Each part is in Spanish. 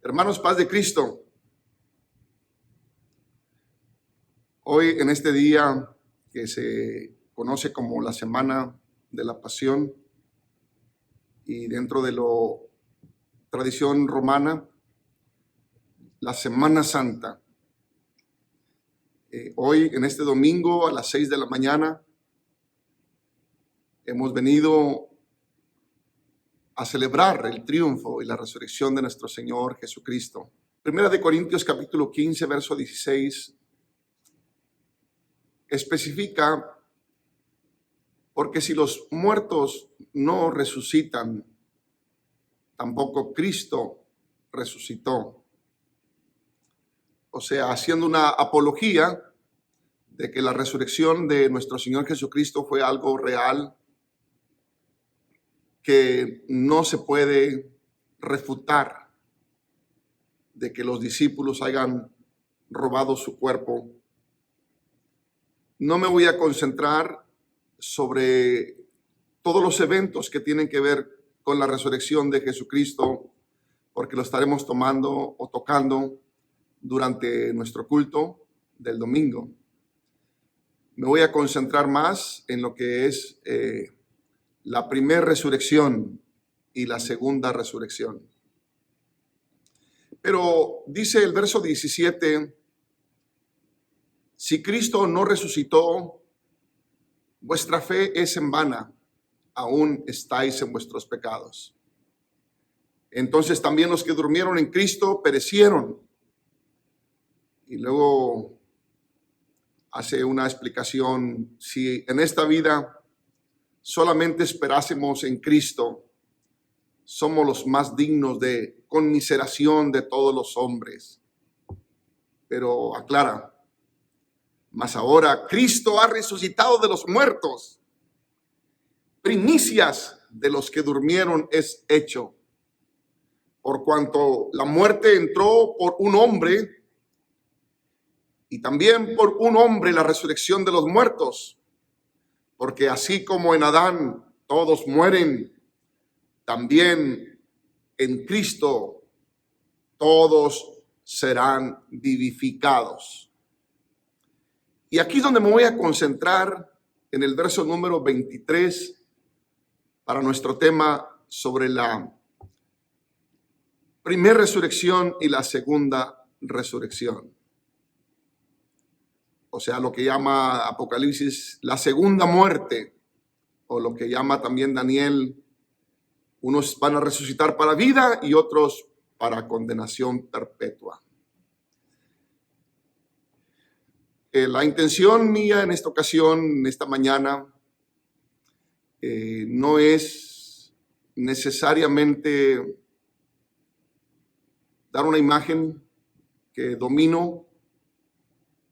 Hermanos, paz de Cristo. Hoy en este día que se conoce como la Semana de la Pasión y dentro de la tradición romana, la Semana Santa. Hoy en este domingo a las 6 de la mañana hemos venido a celebrar el triunfo y la resurrección de nuestro Señor Jesucristo. Primera de Corintios capítulo 15, verso 16, especifica, porque si los muertos no resucitan, tampoco Cristo resucitó. O sea, haciendo una apología de que la resurrección de nuestro Señor Jesucristo fue algo real, que no se puede refutar, de que los discípulos hayan robado su cuerpo. No me voy a concentrar sobre todos los eventos que tienen que ver con la resurrección de Jesucristo, porque lo estaremos tomando o tocando durante nuestro culto del domingo. Me voy a concentrar más en lo que es la primera resurrección y la segunda resurrección. Pero dice el verso 17, si Cristo no resucitó, vuestra fe es en vana, aún estáis en vuestros pecados. Entonces también los que durmieron en Cristo perecieron. Y luego hace una explicación, si en esta vida solamente esperásemos en Cristo, somos los más dignos de conmiseración de todos los hombres. Pero aclara, mas ahora Cristo ha resucitado de los muertos, primicias de los que durmieron es hecho. Por cuanto la muerte entró por un hombre, y también por un hombre la resurrección de los muertos, porque así como en Adán todos mueren, también en Cristo todos serán vivificados. Y aquí es donde me voy a concentrar en el verso número 23 para nuestro tema sobre la primera resurrección y la segunda resurrección. O sea, lo que llama Apocalipsis la segunda muerte, o lo que llama también Daniel, unos van a resucitar para vida y otros para condenación perpetua. La intención mía en esta ocasión, en esta mañana, no es necesariamente dar una imagen que domino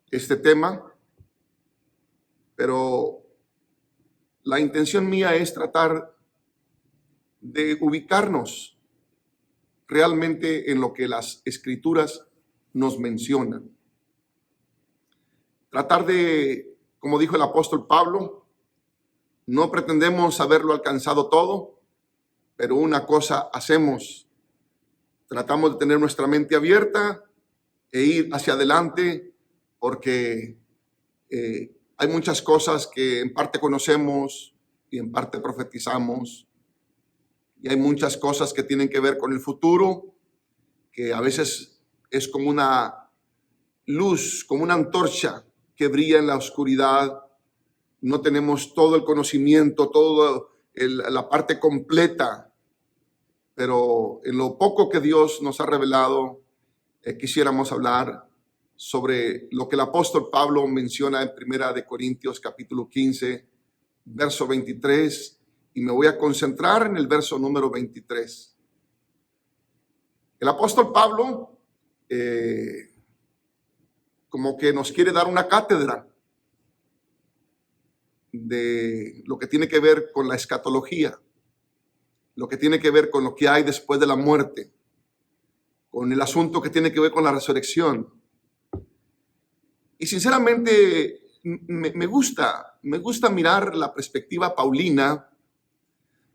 este tema, pero la intención mía es tratar de ubicarnos realmente en lo que las Escrituras nos mencionan. Tratar de, como dijo el apóstol Pablo, no pretendemos haberlo alcanzado todo, pero una cosa hacemos. Tratamos de tener nuestra mente abierta e ir hacia adelante, porque hay muchas cosas que en parte conocemos y en parte profetizamos, y hay muchas cosas que tienen que ver con el futuro, que a veces es como una luz, como una antorcha que brilla en la oscuridad. No tenemos todo el conocimiento, toda la parte completa, pero en lo poco que Dios nos ha revelado, quisiéramos hablar sobre lo que el apóstol Pablo menciona en Primera de Corintios capítulo 15, verso 23, y me voy a concentrar en el verso número 23. El apóstol Pablo como que nos quiere dar una cátedra de lo que tiene que ver con la escatología, lo que tiene que ver con lo que hay después de la muerte, con el asunto que tiene que ver con la resurrección. Y sinceramente me gusta mirar la perspectiva paulina,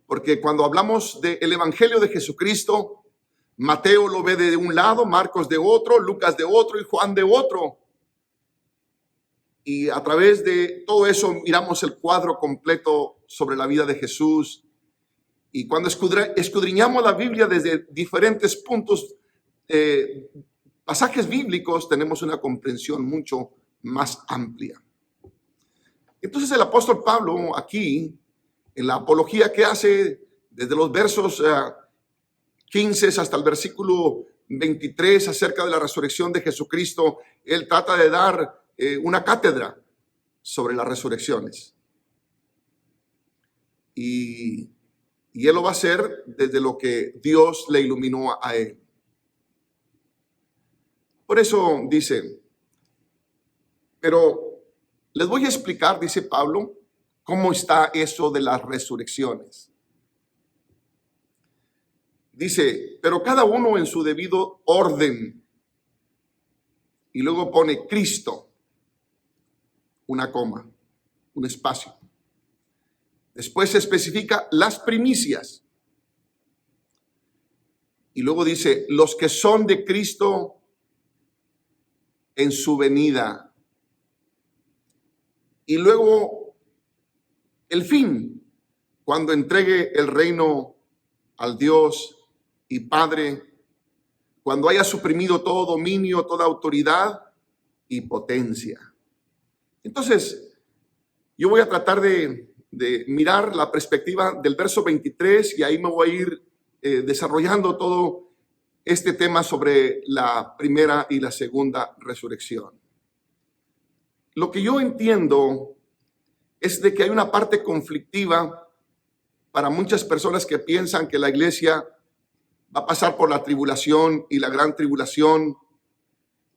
porque cuando hablamos del Evangelio de Jesucristo, Mateo lo ve de un lado, Marcos de otro, Lucas de otro y Juan de otro. Y a través de todo eso miramos el cuadro completo sobre la vida de Jesús. Y cuando escudriñamos la Biblia desde diferentes puntos, pasajes bíblicos, tenemos una comprensión mucho más amplia. Entonces el apóstol Pablo aquí, en la apología que hace desde los versos 15 hasta el versículo 23 acerca de la resurrección de Jesucristo, él trata de dar una cátedra sobre las resurrecciones. Y él lo va a hacer desde lo que Dios le iluminó a él. Por eso dice, pero les voy a explicar, dice Pablo, cómo está eso de las resurrecciones. Dice, pero cada uno en su debido orden. Y luego pone Cristo, una coma, un espacio. Después se especifica las primicias. Y luego dice, los que son de Cristo en su venida. Y luego el fin, cuando entregue el reino al Dios y Padre, cuando haya suprimido todo dominio, toda autoridad y potencia. Entonces, yo voy a tratar de mirar la perspectiva del verso 23 y ahí me voy a ir desarrollando todo este tema sobre la primera y la segunda resurrección. Lo que yo entiendo es de que hay una parte conflictiva para muchas personas que piensan que la iglesia va a pasar por la tribulación y la gran tribulación,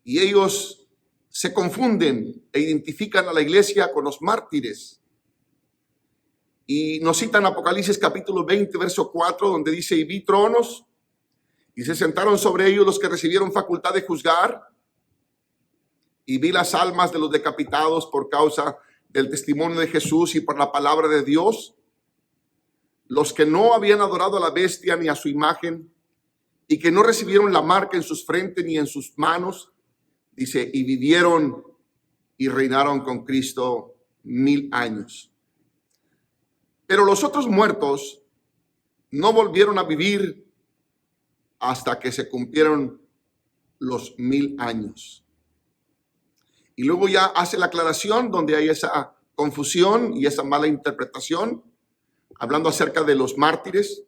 y ellos se confunden e identifican a la iglesia con los mártires. Y nos citan Apocalipsis capítulo 20, verso 4, donde dice, y vi tronos, y se sentaron sobre ellos los que recibieron facultad de juzgar, y vi las almas de los decapitados por causa del testimonio de Jesús y por la palabra de Dios, los que no habían adorado a la bestia ni a su imagen, y que no recibieron la marca en sus frentes ni en sus manos, dice, y vivieron y reinaron con Cristo 1000 años. Pero los otros muertos no volvieron a vivir hasta que se cumplieron los 1000 años. Y luego ya hace la aclaración donde hay esa confusión y esa mala interpretación, hablando acerca de los mártires.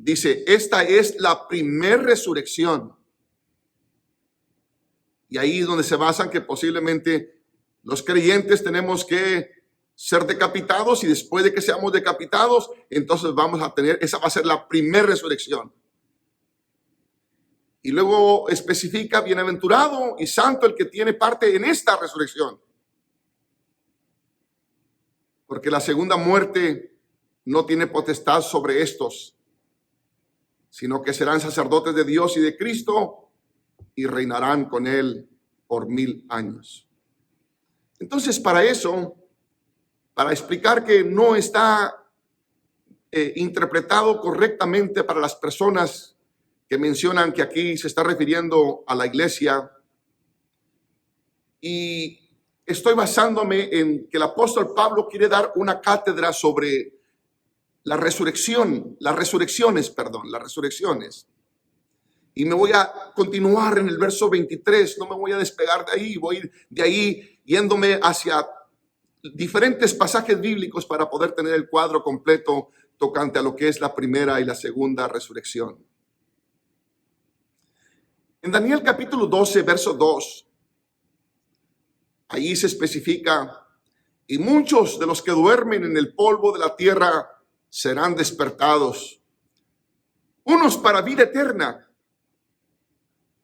Dice, esta es la primer resurrección. Y ahí es donde se basan que posiblemente los creyentes tenemos que ser decapitados, y después de que seamos decapitados, entonces vamos a tener, esa va a ser la primera resurrección. Y luego especifica, bienaventurado y santo el que tiene parte en esta resurrección. Porque la segunda muerte no tiene potestad sobre estos, sino que serán sacerdotes de Dios y de Cristo y reinarán con él por 1000 años. Entonces, para eso, para explicar que no está interpretado correctamente para las personas que mencionan que aquí se está refiriendo a la iglesia, y estoy basándome en que el apóstol Pablo quiere dar una cátedra sobre la resurrección, las resurrecciones. Y me voy a continuar en el verso 23, no me voy a despegar de ahí, voy a ir de ahí yéndome hacia diferentes pasajes bíblicos para poder tener el cuadro completo tocante a lo que es la primera y la segunda resurrección. En Daniel capítulo 12, verso 2, ahí se especifica, y muchos de los que duermen en el polvo de la tierra serán despertados, unos para vida eterna,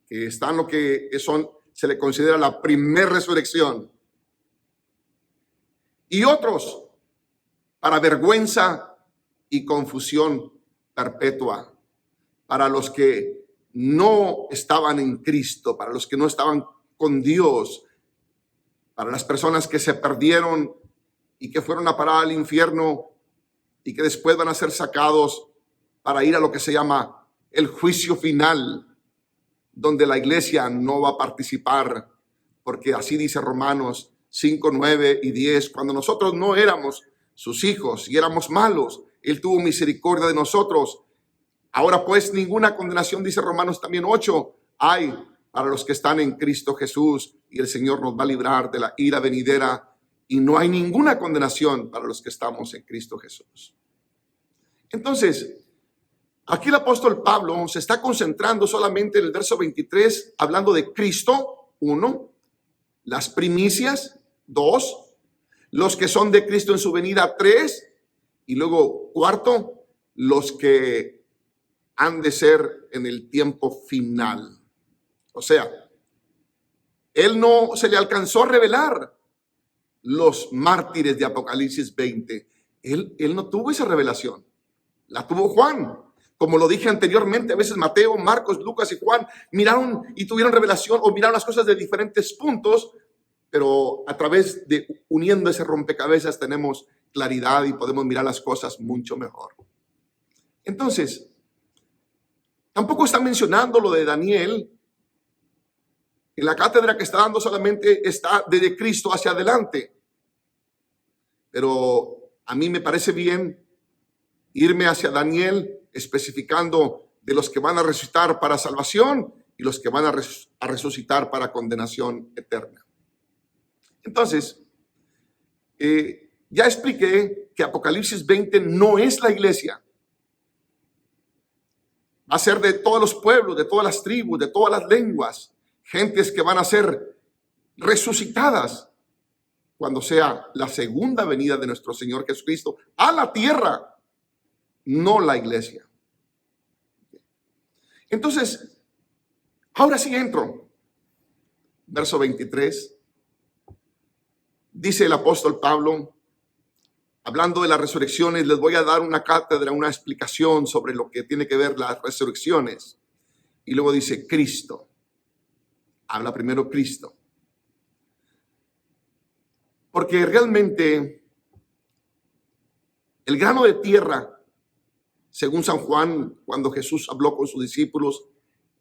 que están lo que se le considera la primera resurrección, y otros para vergüenza y confusión perpetua, para los que no estaban en Cristo, para los que no estaban con Dios, para las personas que se perdieron y que fueron a parar al infierno y que después van a ser sacados para ir a lo que se llama el juicio final, donde la iglesia no va a participar, porque así dice Romanos 5, 9 y 10, cuando nosotros no éramos sus hijos y éramos malos, Él tuvo misericordia de nosotros. Ahora pues ninguna condenación, dice Romanos también 8, hay para los que están en Cristo Jesús, y el Señor nos va a librar de la ira venidera, y no hay ninguna condenación para los que estamos en Cristo Jesús. Entonces, aquí el apóstol Pablo se está concentrando solamente en el verso 23, hablando de Cristo, 1, las primicias, 2, los que son de Cristo en su venida, 3, y luego 4, los que han de ser en el tiempo final. O sea, él no se le alcanzó a revelar los mártires de Apocalipsis 20. Él no tuvo esa revelación, la tuvo Juan. Como lo dije anteriormente, a veces Mateo, Marcos, Lucas y Juan miraron y tuvieron revelación o miraron las cosas de diferentes puntos, pero a través de uniendo ese rompecabezas tenemos claridad y podemos mirar las cosas mucho mejor. Entonces, tampoco está mencionando lo de Daniel. En la cátedra que está dando solamente está desde Cristo hacia adelante. Pero a mí me parece bien irme hacia Daniel, especificando de los que van a resucitar para salvación y los que van a resucitar para condenación eterna. Entonces, ya expliqué que Apocalipsis 20 no es la iglesia. Va a ser de todos los pueblos, de todas las tribus, de todas las lenguas, gentes que van a ser resucitadas cuando sea la segunda venida de nuestro Señor Jesucristo a la tierra, no la iglesia. Entonces, ahora sí entro. Verso 23. Dice el apóstol Pablo, hablando de las resurrecciones, les voy a dar una cátedra, una explicación sobre lo que tiene que ver las resurrecciones. Y luego dice Cristo. Habla primero Cristo. Porque realmente el grano de tierra, según San Juan, cuando Jesús habló con sus discípulos,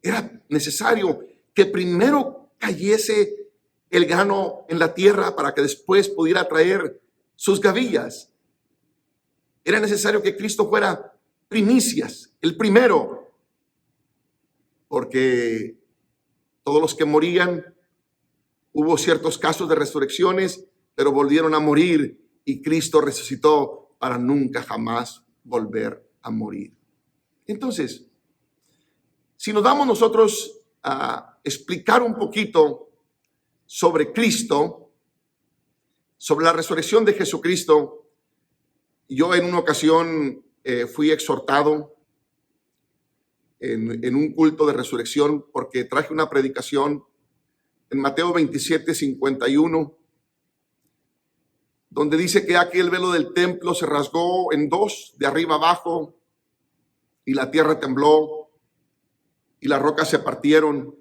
era necesario que primero cayese el grano en la tierra para que después pudiera traer sus gavillas. Era necesario que Cristo fuera primicias, el primero, porque todos los que morían, hubo ciertos casos de resurrecciones, pero volvieron a morir y Cristo resucitó para nunca jamás volver a morir. Entonces, si nos damos nosotros a explicar un poquito sobre Cristo, sobre la resurrección de Jesucristo, yo en una ocasión fui exhortado en un culto de resurrección porque traje una predicación en Mateo 27, 51, donde dice que aquí el velo del templo se rasgó en dos, de arriba abajo, y la tierra tembló, y las rocas se partieron,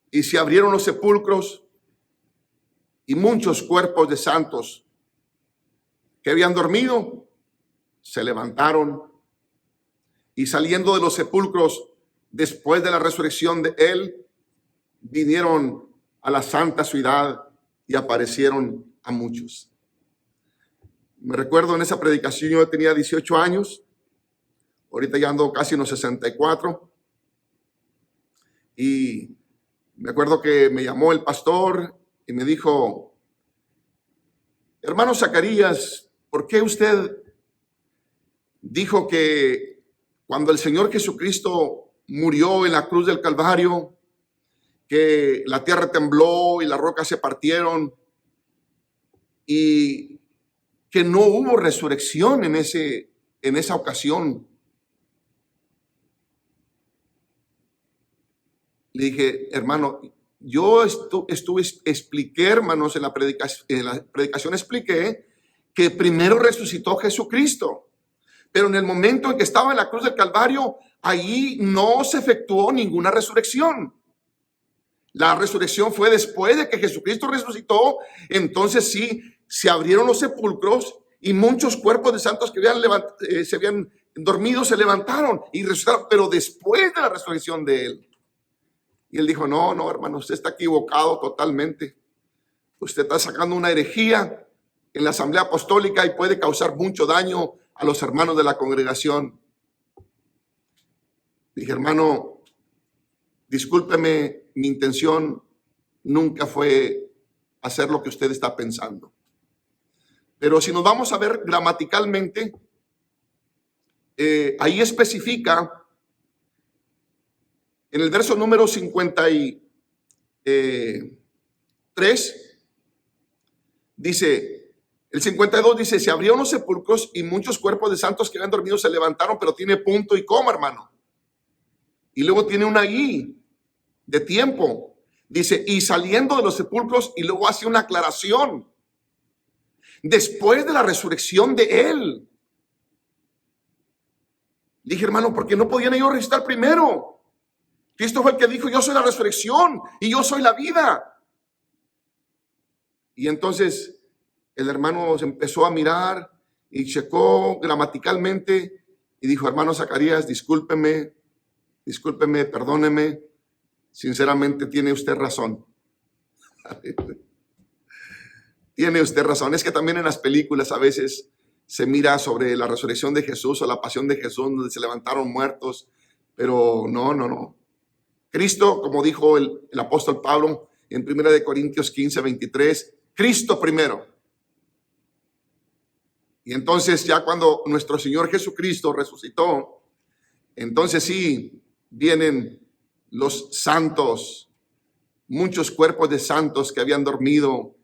y se abrieron los sepulcros, y muchos cuerpos de santos que habían dormido se levantaron, y saliendo de los sepulcros después de la resurrección de él, vinieron a la santa ciudad y aparecieron a muchos. Me recuerdo en esa predicación, yo tenía 18 años, ahorita ya ando casi en los 64, y me acuerdo que me llamó el pastor y me dijo, hermano Zacarías, ¿por qué usted dijo que cuando el Señor Jesucristo murió en la cruz del Calvario, que la tierra tembló y las rocas se partieron y que no hubo resurrección en esa ocasión? Le dije, hermano, yo expliqué, hermanos, en la predicación expliqué que primero resucitó Jesucristo, pero en el momento en que estaba en la cruz del Calvario, ahí no se efectuó ninguna resurrección. La resurrección fue después de que Jesucristo resucitó. Entonces sí, se abrieron los sepulcros y muchos cuerpos de santos que se habían dormidos se levantaron y resucitaron, pero después de la resurrección de él. Y él dijo, no, no, hermano, usted está equivocado totalmente. Usted está sacando una herejía en la asamblea apostólica y puede causar mucho daño a los hermanos de la congregación. Dije, hermano, discúlpeme, mi intención nunca fue hacer lo que usted está pensando. Pero si nos vamos a ver gramaticalmente, ahí especifica en el verso número 53, dice, el 52 dice, se abrieron los sepulcros y muchos cuerpos de santos que habían dormido se levantaron, pero tiene punto y coma, hermano. Y luego tiene una I de tiempo. Dice, y saliendo de los sepulcros, y luego hace una aclaración. Después de la resurrección de él. Dije, hermano, ¿por qué no podían ellos resucitar primero? Cristo fue el que dijo, yo soy la resurrección y yo soy la vida. Y entonces el hermano se empezó a mirar y checó gramaticalmente y dijo, hermano Zacarías, discúlpeme, perdóneme, sinceramente tiene usted razón. Tiene usted razón. Es que también en las películas a veces se mira sobre la resurrección de Jesús o la pasión de Jesús, donde se levantaron muertos, pero no. Cristo, como dijo el apóstol Pablo en 1 Corintios 15:23, Cristo primero. Y entonces ya cuando nuestro Señor Jesucristo resucitó, entonces sí vienen los santos, muchos cuerpos de santos que habían dormido.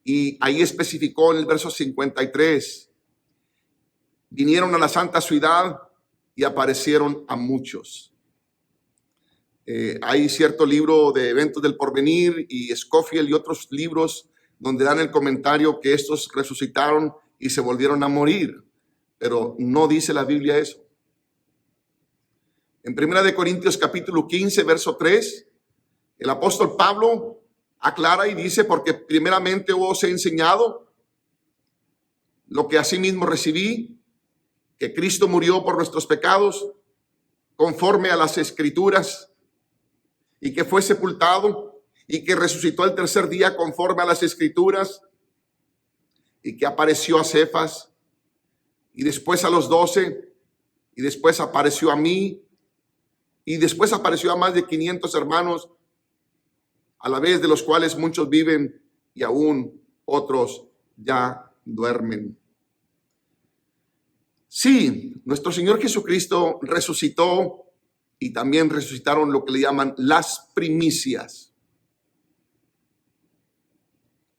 Y ahí especificó en el verso 53, vinieron a la santa ciudad y aparecieron a muchos. Hay cierto libro de Eventos del Porvenir y Scofield y otros libros donde dan el comentario que estos resucitaron y se volvieron a morir, pero no dice la Biblia eso. En 1 Corintios capítulo 15, verso 3, el apóstol Pablo aclara y dice, porque primeramente os he enseñado lo que asimismo recibí, que Cristo murió por nuestros pecados, conforme a las Escrituras, y que fue sepultado, y que resucitó el tercer día conforme a las Escrituras, y que apareció a Cefas, y después a los 12, y después apareció a mí, y después apareció a más de 500 hermanos, a la vez de los cuales muchos viven y aún otros ya duermen. Sí, nuestro Señor Jesucristo resucitó y también resucitaron lo que le llaman las primicias.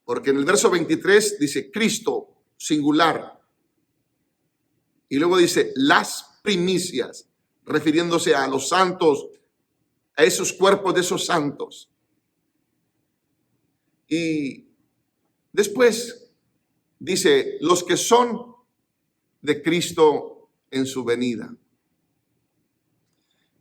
Porque en el verso 23 dice Cristo, singular. Y luego dice las primicias, refiriéndose a los santos, a esos cuerpos de esos santos. Y después dice, los que son de Cristo en su venida.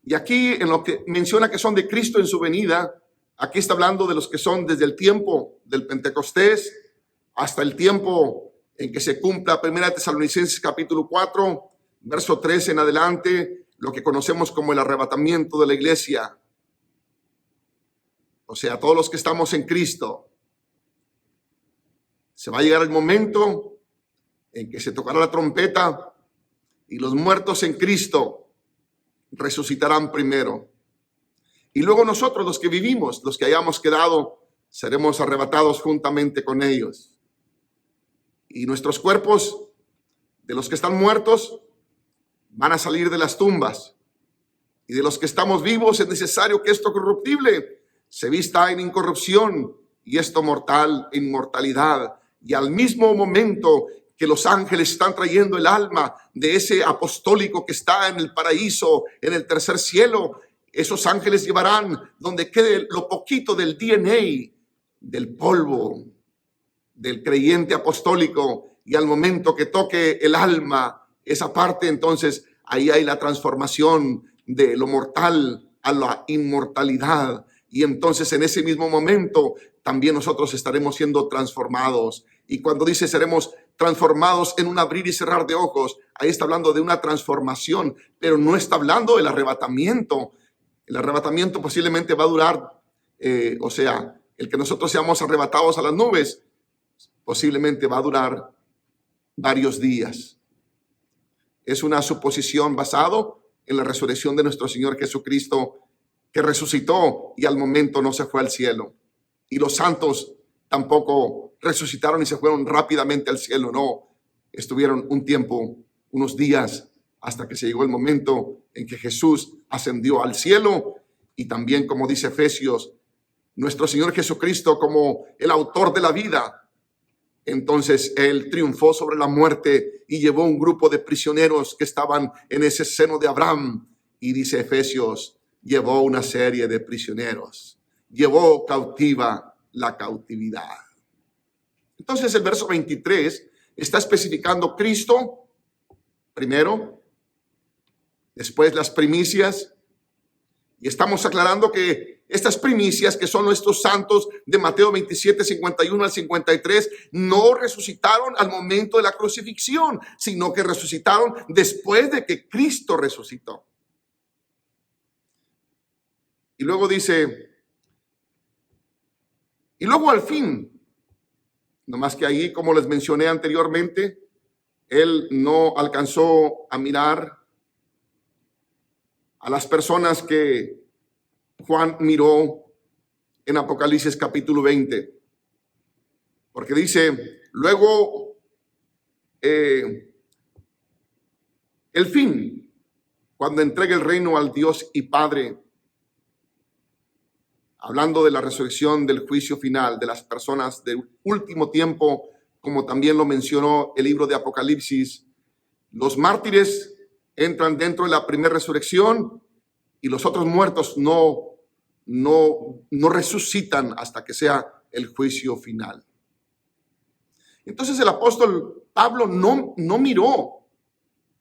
Y aquí en lo que menciona que son de Cristo en su venida, aquí está hablando de los que son desde el tiempo del Pentecostés hasta el tiempo en que se cumpla 1 Tesalonicenses capítulo 4, verso 13 en adelante, lo que conocemos como el arrebatamiento de la iglesia. O sea, todos los que estamos en Cristo. Se va a llegar el momento en que se tocará la trompeta y los muertos en Cristo resucitarán primero. Y luego nosotros, los que vivimos, los que hayamos quedado, seremos arrebatados juntamente con ellos. Y nuestros cuerpos, de los que están muertos, van a salir de las tumbas. Y de los que estamos vivos es necesario que esto corruptible se vista en incorrupción y esto mortal en inmortalidad. Y al mismo momento que los ángeles están trayendo el alma de ese apostólico que está en el paraíso, en el tercer cielo, esos ángeles llevarán donde quede lo poquito del DNA, del polvo, del creyente apostólico, y al momento que toque el alma, esa parte, entonces ahí hay la transformación de lo mortal a la inmortalidad. Y entonces en ese mismo momento también nosotros estaremos siendo transformados. Y cuando dice seremos transformados en un abrir y cerrar de ojos. Ahí está hablando de una transformación, pero no está hablando del arrebatamiento. El arrebatamiento posiblemente va a durar, el que nosotros seamos arrebatados a las nubes, posiblemente va a durar varios días. Es una suposición basado en la resurrección de nuestro Señor Jesucristo, que resucitó y al momento no se fue al cielo. Y los santos tampoco resucitaron y se fueron rápidamente al cielo. No, estuvieron un tiempo, unos días, hasta que se llegó el momento en que Jesús ascendió al cielo. Y también, como dice Efesios, nuestro Señor Jesucristo como el autor de la vida. Entonces Él triunfó sobre la muerte y llevó un grupo de prisioneros que estaban en ese seno de Abraham. Y dice Efesios, llevó una serie de prisioneros. Llevó cautiva la cautividad. Entonces el verso 23 está especificando Cristo primero, después las primicias. Y estamos aclarando que estas primicias, que son nuestros santos de Mateo 27, 51 al 53, no resucitaron al momento de la crucifixión, sino que resucitaron después de que Cristo resucitó. Y luego dice, y luego al fin, nomás que ahí, como les mencioné anteriormente, él no alcanzó a mirar a las personas que Juan miró en Apocalipsis capítulo 20. Porque dice, luego el fin, cuando entregue el reino al Dios y Padre, hablando de la resurrección, del juicio final de las personas del último tiempo, como también lo mencionó el libro de Apocalipsis, los mártires entran dentro de la primera resurrección y los otros muertos no resucitan hasta que sea el juicio final. Entonces el apóstol Pablo no miró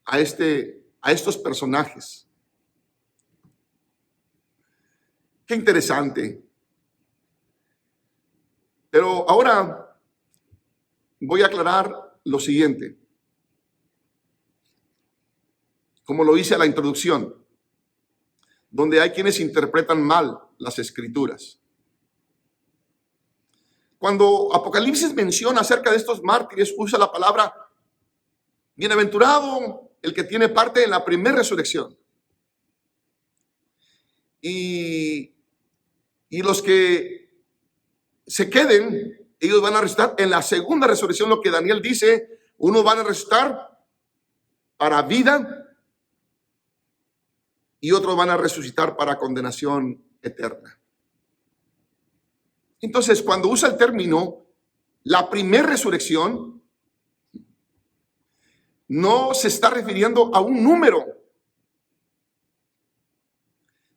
a estos personajes. Qué interesante. Pero ahora voy a aclarar lo siguiente. Como lo hice a la introducción, donde hay quienes interpretan mal las escrituras. Cuando Apocalipsis menciona acerca de estos mártires, usa la palabra bienaventurado el que tiene parte en la primera resurrección. Y los que se queden, ellos van a resucitar en la segunda resurrección, lo que Daniel dice, unos van a resucitar para vida y otros van a resucitar para condenación eterna. Entonces, cuando usa el término la primera resurrección, no se está refiriendo a un número,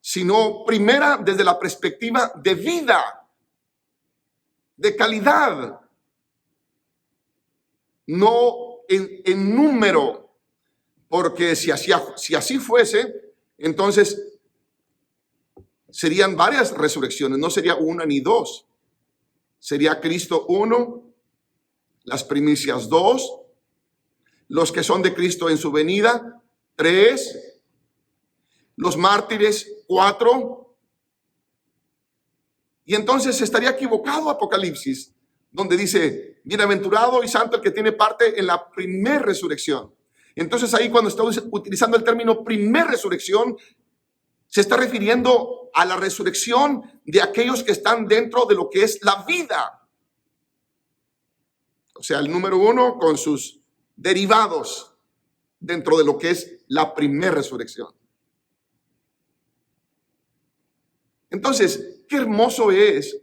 sino primera desde la perspectiva de vida, de calidad, no en número, porque si así fuese, entonces serían varias resurrecciones, no sería una ni dos. Sería Cristo 1, las primicias 2, los que son de Cristo en su venida 3, los mártires 4. Y entonces estaría equivocado Apocalipsis, donde dice, bienaventurado y santo el que tiene parte en la primera resurrección. Entonces ahí cuando está utilizando el término primera resurrección, se está refiriendo a la resurrección de aquellos que están dentro de lo que es la vida. O sea, el número 1 con sus derivados dentro de lo que es la primera resurrección. Entonces, qué hermoso es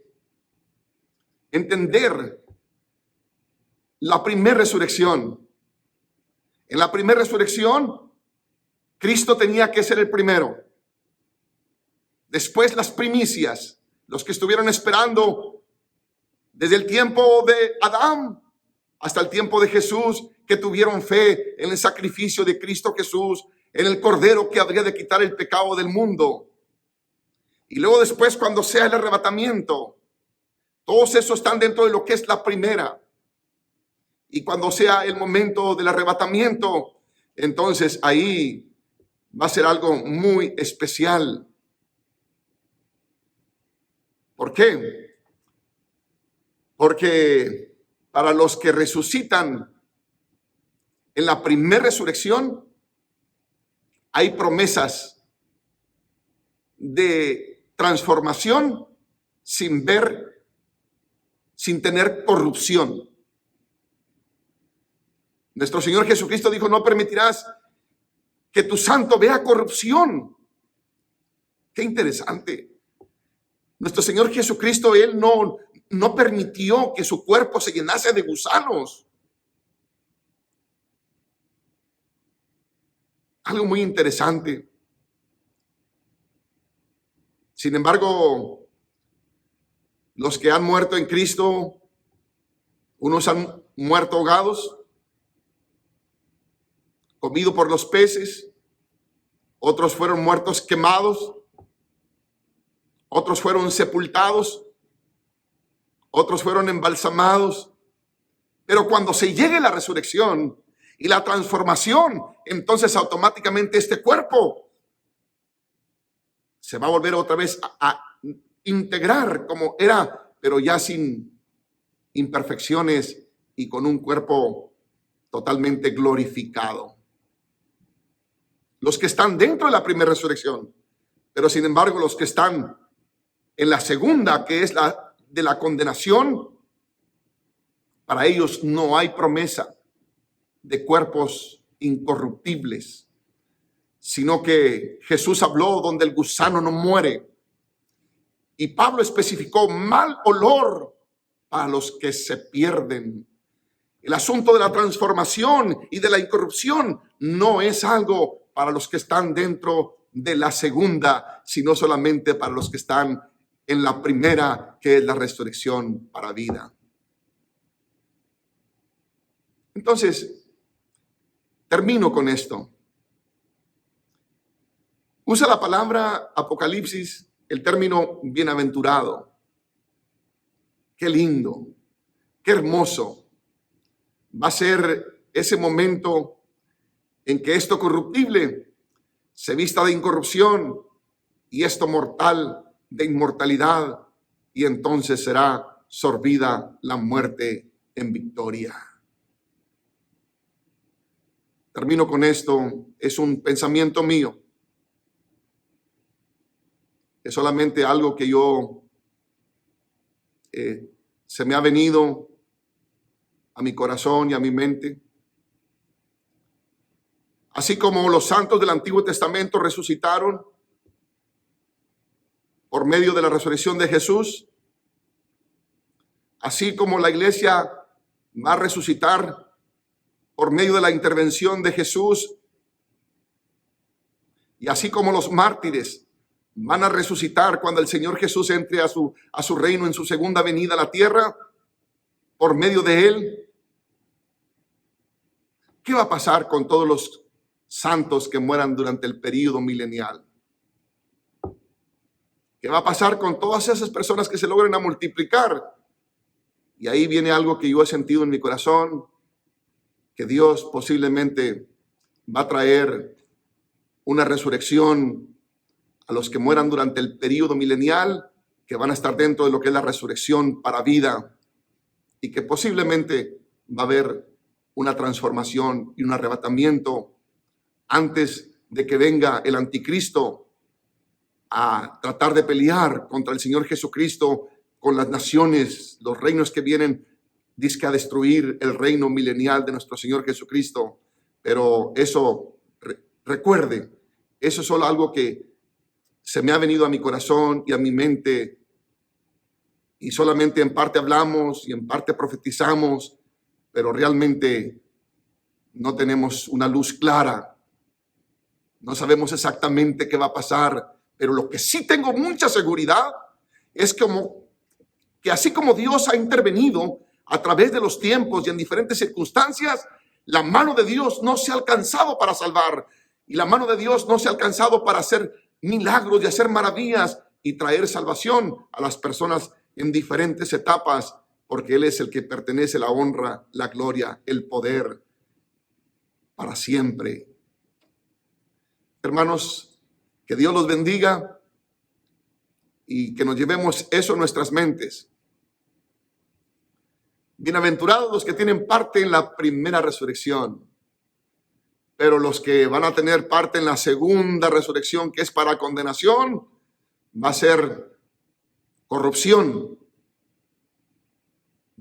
entender la primera resurrección. En la primera resurrección, Cristo tenía que ser el primero. Después las primicias, los que estuvieron esperando desde el tiempo de Adán hasta el tiempo de Jesús, que tuvieron fe en el sacrificio de Cristo Jesús, en el Cordero que habría de quitar el pecado del mundo. Y luego después, cuando sea el arrebatamiento, todos esos están dentro de lo que es la primera. Y cuando sea el momento del arrebatamiento, entonces ahí va a ser algo muy especial. ¿Por qué? Porque para los que resucitan en la primera resurrección, hay promesas de transformación sin tener corrupción. Nuestro Señor Jesucristo dijo: no permitirás que tu santo vea corrupción. Qué interesante. Nuestro Señor Jesucristo, Él no permitió que su cuerpo se llenase de gusanos. Algo muy interesante. Sin embargo, los que han muerto en Cristo, unos han muerto ahogados, comido por los peces, otros fueron muertos quemados, otros fueron sepultados, otros fueron embalsamados. Pero cuando se llegue la resurrección y la transformación, entonces automáticamente este cuerpo se va a volver otra vez a integrar como era, pero ya sin imperfecciones y con un cuerpo totalmente glorificado. Los que están dentro de la primera resurrección, pero sin embargo los que están en la segunda, que es la de la condenación, para ellos no hay promesa de cuerpos incorruptibles, sino que Jesús habló donde el gusano no muere. Y Pablo especificó mal olor para los que se pierden. El asunto de la transformación y de la incorrupción no es algo para los que están dentro de la segunda, sino solamente para los que están en la primera, que es la resurrección para vida. Entonces, termino con esto. Usa la palabra Apocalipsis, el término bienaventurado. Qué lindo, qué hermoso va a ser ese momento en que esto corruptible se vista de incorrupción y esto mortal de inmortalidad, y entonces será sorbida la muerte en victoria. Termino con esto. Es un pensamiento mío. Es solamente algo que se me ha venido a mi corazón y a mi mente. Así como los santos del Antiguo Testamento resucitaron por medio de la resurrección de Jesús, así como la iglesia va a resucitar por medio de la intervención de Jesús, y así como los mártires van a resucitar cuando el Señor Jesús entre a su reino en su segunda venida a la tierra, por medio de Él, ¿qué va a pasar con todos los santos que mueran durante el período milenial? ¿Qué va a pasar con todas esas personas que se logren a multiplicar? Y ahí viene algo que yo he sentido en mi corazón, que Dios posiblemente va a traer una resurrección a los que mueran durante el período milenial, que van a estar dentro de lo que es la resurrección para vida, y que posiblemente va a haber una transformación y un arrebatamiento antes de que venga el anticristo a tratar de pelear contra el Señor Jesucristo con las naciones, los reinos que vienen, dizque a destruir el reino milenial de nuestro Señor Jesucristo. Pero eso, recuerde, eso es solo algo que se me ha venido a mi corazón y a mi mente, y solamente en parte hablamos y en parte profetizamos, pero realmente no tenemos una luz clara. No sabemos exactamente qué va a pasar. Pero lo que sí tengo mucha seguridad es que así como Dios ha intervenido a través de los tiempos y en diferentes circunstancias, la mano de Dios no se ha alcanzado para salvar, y la mano de Dios no se ha alcanzado para hacer milagros y hacer maravillas y traer salvación a las personas en diferentes etapas, porque Él es el que pertenece la honra, la gloria, el poder para siempre. Hermanos, que Dios los bendiga y que nos llevemos eso en nuestras mentes. Bienaventurados los que tienen parte en la primera resurrección, pero los que van a tener parte en la segunda resurrección, que es para condenación, va a ser corrupción,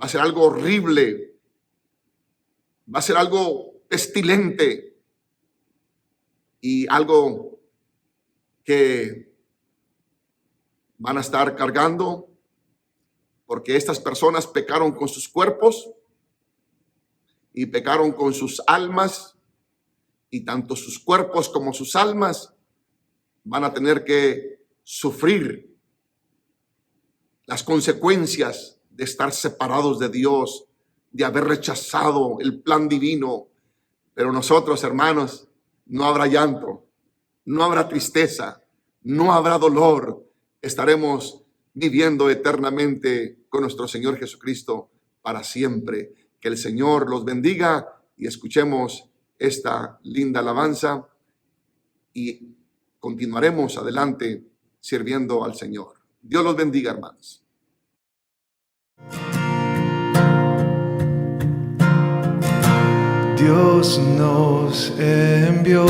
va a ser algo horrible, va a ser algo pestilente y algo que van a estar cargando, porque estas personas pecaron con sus cuerpos y pecaron con sus almas, y tanto sus cuerpos como sus almas van a tener que sufrir las consecuencias de estar separados de Dios, de haber rechazado el plan divino. Pero nosotros, hermanos, no habrá llanto, no habrá tristeza, no habrá dolor. Estaremos viviendo eternamente con nuestro Señor Jesucristo para siempre. Que el Señor los bendiga y escuchemos esta linda alabanza y continuaremos adelante sirviendo al Señor. Dios los bendiga, hermanos. Dios nos envió